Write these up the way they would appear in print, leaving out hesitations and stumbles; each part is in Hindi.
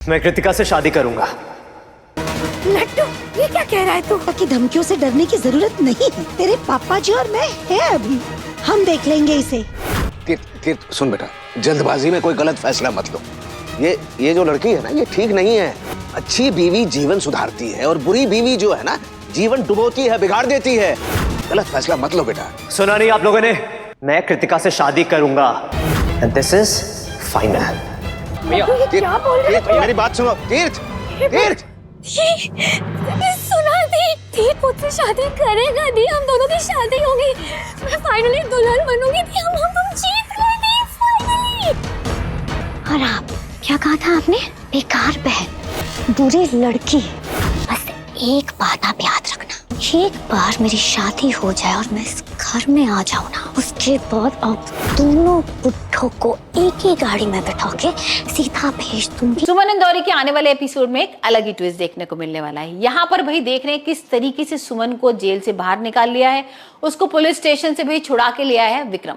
मैं कृतिका से शादी करूंगा। लट्टू, ये क्या कह रहा है तू? की धमकियों से डरने की जरूरत नहीं है। तेरे पापा जी और मैं है अभी, हम देख लेंगे इसे। तीर्थ सुन बेटा, जल्दबाजी में कोई गलत फैसला मत लो। ये जो लड़की है ना, ये ठीक नहीं है। अच्छी बीवी जीवन सुधारती है और बुरी बीवी जो है ना, जीवन डुबोती है, बिगाड़ देती है। गलत फैसला मत लो बेटा। सुना नहीं आप लोगों ने? मैं कृतिका से शादी करूंगा एंड दिस इज फाइनल। क्या बोल रहे हो? मेरी बात सुनो तीर्थ। तीर्थ ये सुना दी, तीर्थ मुझसे शादी करेगा दी, हम दोनों की शादी होगी। मैं फाइनली दुल्हन बनूंगी दी, हम जीत गए दी फाइनली। और आप क्या कहा था आपने? बेकार बहन, बुरी लड़की। बस एक बात आप याद रखना, एक बार मेरी शादी हो जाए और मैं इस घर में आ जाऊँ ना, उसके बाद आप दोनों बुड्ढों को एक ही गाड़ी में बैठा के सीधा भेज दूंगी। सुमन इंदौरी के आने वाले एपिसोड में एक अलग ही ट्विस्ट देखने को मिलने वाला है। यहाँ पर भाई देख रहे हैं किस तरीके से सुमन को जेल से बाहर निकाल लिया है, उसको पुलिस स्टेशन से भाई छुड़ा के लिया है विक्रम।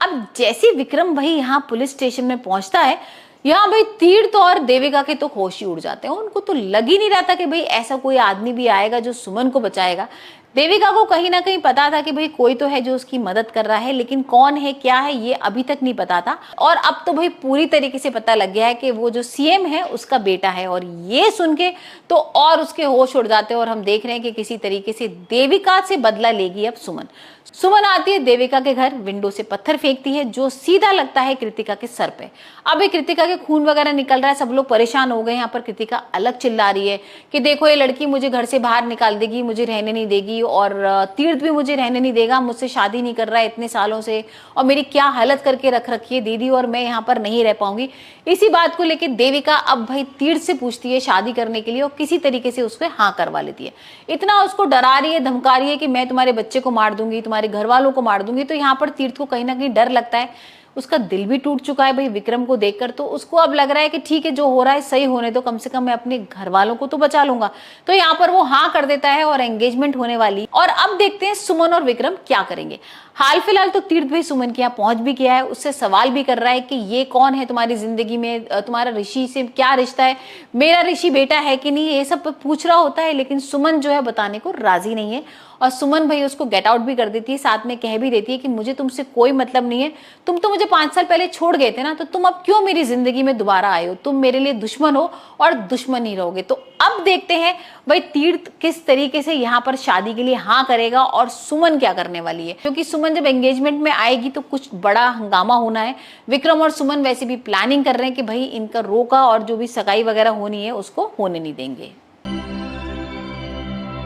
अब जैसे विक्रम भाई यहाँ पुलिस स्टेशन में पहुंचता है, यहाँ भाई तीर्थ और देविका के तो होश ही उड़ जाते हैं। उनको तो लग ही नहीं रहा था कि भाई ऐसा कोई आदमी भी आएगा जो सुमन को बचाएगा। देविका को कहीं ना कहीं पता था कि भाई कोई तो है जो उसकी मदद कर रहा है, लेकिन कौन है क्या है ये अभी तक नहीं पता था। और अब तो भाई पूरी तरीके से पता लग गया है कि वो जो सीएम है उसका बेटा है। और ये सुन के तो और उसके होश उड़ जाते हैं। और हम देख रहे हैं कि किसी तरीके से देविका से बदला लेगी अब सुमन। सुमन आती है देविका के घर, विंडो से पत्थर फेंकती है जो सीधा लगता है कृतिका के सर पे। अब ये कृतिका के खून वगैरह निकल रहा है, सब लोग परेशान हो गए। यहाँ पर कृतिका अलग चिल्ला रही है कि देखो ये लड़की मुझे घर से बाहर निकाल देगी, मुझे रहने नहीं देगी, और तीर्थ भी मुझे रहने नहीं देगा, मुझसे शादी नहीं कर रहा है इतने सालों से, और मेरी क्या हालत करके रख रखी है दीदी, और मैं यहाँ पर नहीं रह पाऊंगी। इसी बात को लेकर देविका अब भाई तीर्थ से पूछती है शादी करने के लिए, और किसी तरीके से उसको हाँ करवा लेती है। इतना उसको डरा रही है, धमका रही है कि मैं तुम्हारे बच्चे को मार दूंगी, तुम्हारे घर वालों को मार दूंगी। तो यहाँ पर तीर्थ को कहीं ना कहीं डर लगता है, उसका दिल भी टूट चुका है भाई विक्रम को देखकर। तो उसको अब लग रहा है कि ठीक है जो हो रहा है सही होने दो, कम से कम मैं अपने घर वालों को तो बचा लूंगा। तो यहाँ पर वो हाँ कर देता है और एंगेजमेंट होने वाली। और अब देखते हैं सुमन और विक्रम क्या करेंगे। हाल फिलहाल तो तीर्थ भाई सुमन के यहाँ पहुंच भी गया है, उससे सवाल भी कर रहा है कि ये कौन है तुम्हारी जिंदगी में, तुम्हारा ऋषि से क्या रिश्ता है, मेरा ऋषि बेटा है कि नहीं, ये सब पूछ रहा होता है। लेकिन सुमन जो है बताने को राजी नहीं है। और सुमन भाई उसको गेट आउट भी कर देती है, साथ में कह भी देती है कि मुझे तुमसे कोई मतलब नहीं है, तुम तो मुझे 5 साल पहले छोड़ गए थे ना, तो तुम अब क्यों मेरी जिंदगी में दोबारा आए हो, तुम मेरे लिए दुश्मन हो और दुश्मन ही रहोगे। तो अब देखते हैं भाई तीर्थ किस तरीके से यहाँ पर शादी के लिए हाँ करेगा और सुमन क्या करने वाली है। क्योंकि सुमन जब एंगेजमेंट में आएगी तो कुछ बड़ा हंगामा होना है। विक्रम और सुमन वैसे भी प्लानिंग कर रहे हैं कि भाई इनका रोका और जो भी सगाई वगैरह होनी है उसको होने नहीं देंगे।